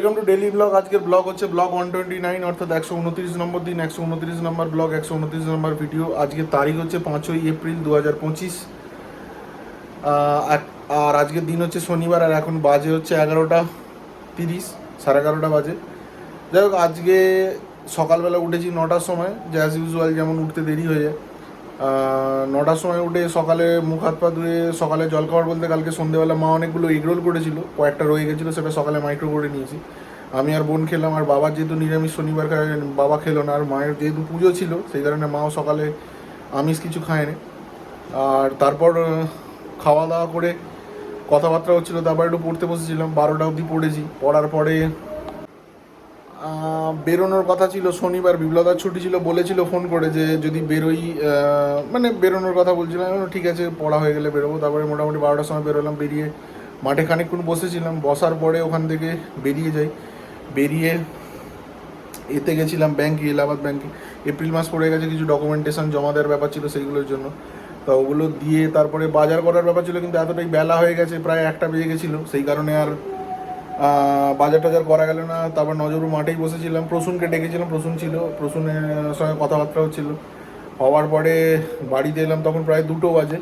Welcome to daily blog. আজকের blog হচ্ছে blog 129, অর্থাৎ 129 নম্বর দিন, 129 নম্বর ব্লগ, 129 নম্বর ভিডিও। আজকের তারিখ হচ্ছে 5ই এপ্রিল 2025। আর আজকের দিন হচ্ছে শনিবার, আর এখন বাজে হচ্ছে 11:30, 11:30 বাজে। যাই হোক, আজকে সকালবেলা উঠেছি 9টার সময়, যে অ্যাজ ইউজুয়াল যেমন উঠতে দেরি হয়ে যায়। 9টার সময় উঠে সকালে মুখ হাত পা ধুয়ে সকালে জলখাবার বলতে কালকে সন্ধ্যেবেলা মা অনেকগুলো এগরোল করেছিল, কয়েকটা রয়ে গেছিলো, সেটা সকালে মাইক্রো করে নিয়েছি। আমি আর বোন খেলাম, আর বাবার যেহেতু নিরামিষ শনিবার খায়, বাবা খেলো না, আর মায়ের যেহেতু পুজো ছিল সেই কারণে মাও সকালে আমিষ কিছু খায়নি। আর তারপর খাওয়া দাওয়া করে কথাবার্তা হচ্ছিলো, তারপর একটু পড়তে বসেছিলাম, 12টা অবধি পড়েছি। পড়ার পরে বেরোনোর কথা ছিল শনিবার, বিপ্লদার ছুটি ছিল, বলেছিল ফোন করে যে যদি বেরোই, মানে বেরোনোর কথা বলছিলাম, ঠিক আছে পড়া হয়ে গেলে বেরোবো। তারপরে মোটামুটি 12টার সময় বেরোলাম, বেরিয়ে মাঠে খানিকক্ষণ বসেছিলাম, বসার পরে ওখান থেকে বেরিয়ে যাই। বেরিয়ে এতে গেছিলাম ব্যাঙ্কে, এলাহাবাদ ব্যাঙ্কে। এপ্রিল মাস পড়ে গেছে, কিছু ডকুমেন্টেশন জমা দেওয়ার ব্যাপার ছিল সেইগুলোর জন্য, তো ওগুলো দিয়ে তারপরে বাজার করার ব্যাপার ছিল, কিন্তু এতটাই বেলা হয়ে গেছে, প্রায় 1টা বেজে গেছিলো, সেই কারণে আর বাজার টাজার করা গেল না। তারপর নজরুল মাঠেই বসেছিলাম, প্রসূনকে ডেকেছিলাম, প্রসূন ছিল, প্রসূনের সঙ্গে কথাবার্তা হচ্ছিল। হওয়ার পরে বাড়িতে এলাম, তখন প্রায় 2টো বাজে।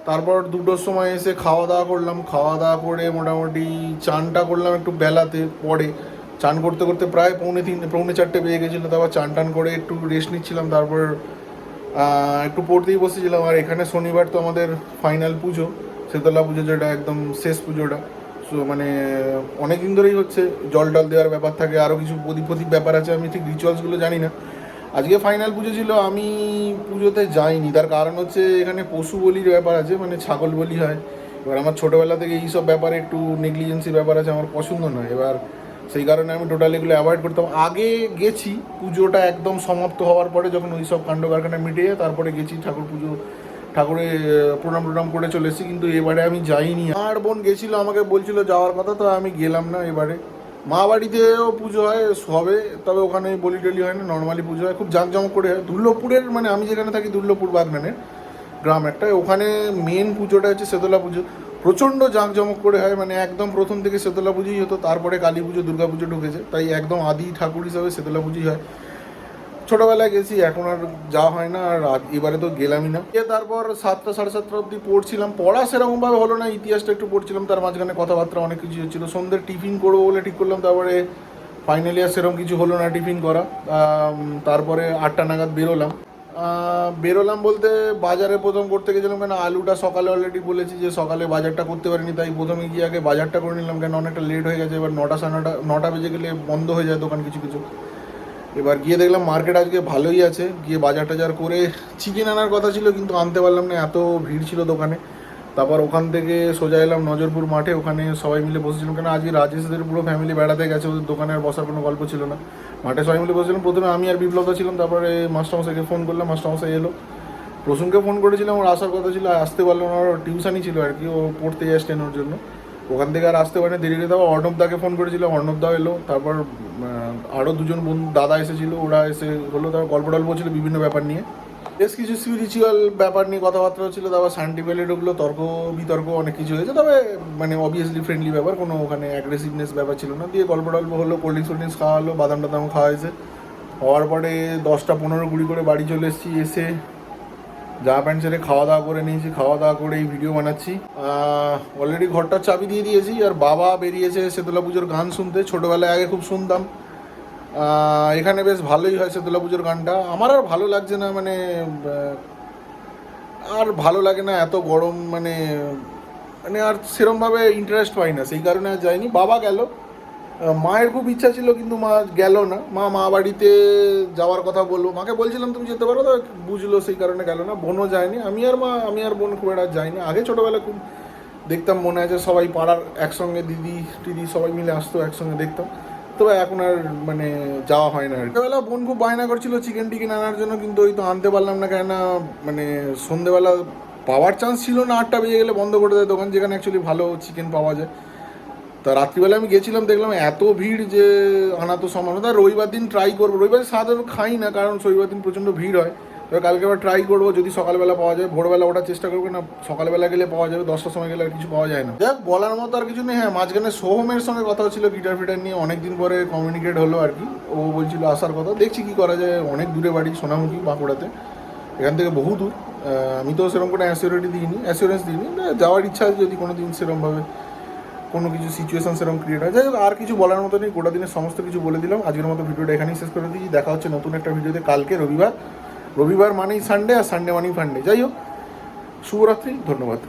তারপর 2টোর সময় এসে খাওয়া দাওয়া করলাম, খাওয়া দাওয়া করে মোটামুটি চানটা করলাম একটু বেলাতে। পরে চান করতে করতে প্রায় পৌনে 4টে বেজে গেছিলো। তারপর চান টান করে একটু রেস্ট নিচ্ছিলাম, তারপর একটু পড়তেই বসেছিলাম। আর এখানে শনিবার তো আমাদের ফাইনাল পুজো, শীতলা পুজো, যেটা একদম শেষ পুজোটা। সো মানে অনেক দিন ধরেই হচ্ছে, জল টল দেওয়ার ব্যাপার থাকে, আরও কিছু প্রদীপ ব্যাপার আছে, আমি ঠিক রিচুয়ালসগুলো জানি না। আজকে ফাইনাল পুজো ছিল, আমি পুজোতে যাইনি, তার কারণ হচ্ছে এখানে পশু বলির ব্যাপার আছে, মানে ছাগল বলি হয়। এবার আমার ছোটোবেলা থেকে এইসব ব্যাপারে একটু নেগলিজেন্সি ব্যাপার আছে, আমার পছন্দ নয়। এবার সেই কারণে আমি টোটালি এগুলো অ্যাভয়েড করতাম। আগে গেছি পুজোটা একদম সমাপ্ত হওয়ার পরে, যখন ওই সব কাণ্ড কারখানা মিটে যায়, তারপরে গেছি ঠাকুরে প্রণাম করে চলে এসেছি, কিন্তু এবারে আমি যাইনি। আর বোন গেছিলো, আমাকে বলছিল যাওয়ার কথা, তো আমি গেলাম না এবারে। মা বাড়িতেও পুজো হয় সবে, তবে ওখানে বলি টলি হয় না, নর্মালি পুজো হয়, খুব জাঁকজমক করে হয়। দুর্লভপুরের, মানে আমি যেখানে থাকি দুর্লভপুর বাগনানের গ্রাম একটা, ওখানে মেন পুজোটা হচ্ছে শীতলা পুজো, প্রচণ্ড জাঁকজমক করে হয়। মানে একদম প্রথম থেকে শীতলা পুজোই হতো, তারপরে কালী পুজো দুর্গা পুজো ঢুকেছে, তাই একদম আদি ঠাকুর হিসাবে শীতলা পুজোই হয়। ছোটোবেলায় গেছি, এখন আর যাওয়া হয় না, আর এবারে তো গেলামই না। তারপর 7টা 7:30 অবধি পড়ছিলাম, পড়া সেরকমভাবে হলো না, ইতিহাসটা একটু পড়ছিলাম, তার মাঝখানে কথাবার্তা অনেক কিছু হচ্ছিলো। সন্ধ্যের টিফিন করবো বলে ঠিক করলাম, তারপরে ফাইনালি আর সেরকম কিছু হলো না টিফিন করা। তারপরে 8টা নাগাদ বেরোলাম বলতে বাজারে প্রথম করতে গেছিলাম, কেন আলুটা সকালে অলরেডি বলেছি যে সকালে বাজারটা করতে পারিনি, তাই প্রথমে গিয়ে আগে বাজারটা করে নিলাম, কেন অনেকটা লেট হয়ে গেছে। এবার 9টা 9:30 বেজে গেলে বন্ধ হয়ে যায় দোকান কিছু কিছু। এবার গিয়ে দেখলাম মার্কেট আজকে ভালোই আছে, গিয়ে বাজার টাজার করে চিকেন আনার কথা ছিল, কিন্তু আনতে পারলাম না, এত ভিড় ছিল দোকানে। তারপর ওখান থেকে সোজা এলাম নজরপুর মাঠে, ওখানে সবাই মিলে বসেছিলাম, কেন আজকে রাজেশদের পুরো ফ্যামিলি বেড়াতে গেছে, ওদের দোকানে আর বসার কোনো গল্প ছিল না। মাঠে সবাই মিলে বসেছিলাম, প্রথমে আমি আর বিপ্লবদা ছিলাম, তারপরে মাস্টারমশাইকে ফোন করলাম, মাস্টারমশাই এলো। প্রসূনকে ফোন করেছিলাম, ওর আসার কথা ছিল, আসতে পারলো না, ওর টিউশনই ছিল আর কি, ও পড়তে যায় স্টেনোর জন্য, ওখান থেকে আর আসতে পারেনি, দেরি করে। তারপর অর্ণবদাকে ফোন করেছিলাম, অর্ণবদাও এলো। তারপর আরও দুজন বন্ধু দাদা এসেছিলো, ওরা এসে হলো, তারপর গল্প টল্প ছিল বিভিন্ন ব্যাপার নিয়ে, বেশ কিছু স্পিরিচুয়াল ব্যাপার নিয়ে কথাবার্তা হচ্ছিলো। তারপর সায়েন্টিফিক্যালি ঢুকলো, তর্ক বিতর্ক অনেক কিছু হয়েছে, তবে মানে অবভিয়াসলি ফ্রেন্ডলি ব্যাপার, কোনো ওখানে অ্যাগ্রেসিভনেস ব্যাপার ছিল না। দিয়ে গল্প টল্প হলো, কোল্ড ড্রিঙ্কস খাওয়া হলো, বাদাম টাদাম খাওয়া হয়েছে। হওয়ার পরে 10:15 করে বাড়ি চলে এসেছি। এসে জামা প্যান্ট ছেড়ে খাওয়া দাওয়া করে নিয়েছি, খাওয়া দাওয়া করে এই ভিডিও বানাচ্ছি। অলরেডি ঘরটার চাবি দিয়ে দিয়েছি, আর বাবা বেরিয়েছে শীতলা পুজোর গান শুনতে। ছোটোবেলায় আগে খুব শুনতাম, এখানে বেশ ভালোই হয় শীতলা পুজোর গানটা। আমার আর ভালো লাগছে না, মানে আর ভালো লাগে না, এত গরম, মানে মানে আর সেরমভাবে ইন্টারেস্ট পাই না, সেই কারণে আর যাইনি। বাবা গেল, মায়ের খুব ইচ্ছা ছিল, কিন্তু মা গেল না। মা বাড়িতে যাওয়ার কথা বলবো, মাকে বলছিলাম তুমি যেতে পারো, তো বুঝলো, সেই কারণে গেল না। বোনও যায়নি, আমি আর বোন খুব একটা যাইনি। আগে ছোটোবেলায় খুব দেখতাম, মনে আছে সবাই পাড়ার একসঙ্গে, দিদি টিদি সবাই মিলে আসতো, একসঙ্গে দেখতাম। তবে এখন আর মানে যাওয়া হয় না। ছোটোবেলা বোন খুব বায়না করছিল চিকেন টিকেন আনার জন্য, কিন্তু ওই তো আনতে পারলাম না, কেননা মানে সন্ধেবেলা পাওয়ার চান্স ছিল না, 8টা বেজে গেলে বন্ধ করে দেয় দোকান, যেখানে অ্যাকচুয়ালি ভালো চিকেন পাওয়া যায়। তা রাত্রিবেলা আমি গেছিলাম, দেখলাম এত ভিড় যে আনা তো সম্ভব না। রবিবার দিন ট্রাই করবো, রবিবার সাধারণত খাই না, কারণ রবিবার দিন প্রচণ্ড ভিড় হয়, এবার কালকে আবার ট্রাই করবো, যদি সকালবেলা পাওয়া যায়। ভোরবেলা ওঠার চেষ্টা করবো, না সকালবেলা গেলে পাওয়া যাবে, 10টার সময় গেলে আর কিছু পাওয়া যায় না। যাক, বলার মতো আর কিছু নেই। হ্যাঁ, মাঝখানে সোহমের সঙ্গে কথা হচ্ছিলো গিটার ফিটার নিয়ে, অনেকদিন পরে কমিউনিকেট হলো আর কি। ও বলছিল আসার কথা, দেখছি কি করা যায়। অনেক দূরে বাড়ি, সোনামুখী, বাঁকুড়াতে, এখান থেকে বহু দূর। আমি তো সেরকম কোনো অ্যাসিওরেন্স দিইনি। যাওয়ার ইচ্ছা আছে যদি কোনো দিন সেরকমভাবে কোনো কিছু সিচুয়েশন সেরকম ক্রিয়েট হয়। যাই হোক, আর কিছু বলার মতো নেই, গোটা দিনের সমস্ত কিছু বলে দিলাম। আজকের মতো ভিডিওটা এখানেই শেষ করে দিচ্ছি। দেখা হচ্ছে নতুন একটা ভিডিওতে কালকে, রবিবার মানেই সানডে, আর সানডে মানেই ফান্ডে। যাই হোক, শুভরাত্রি, ধন্যবাদ।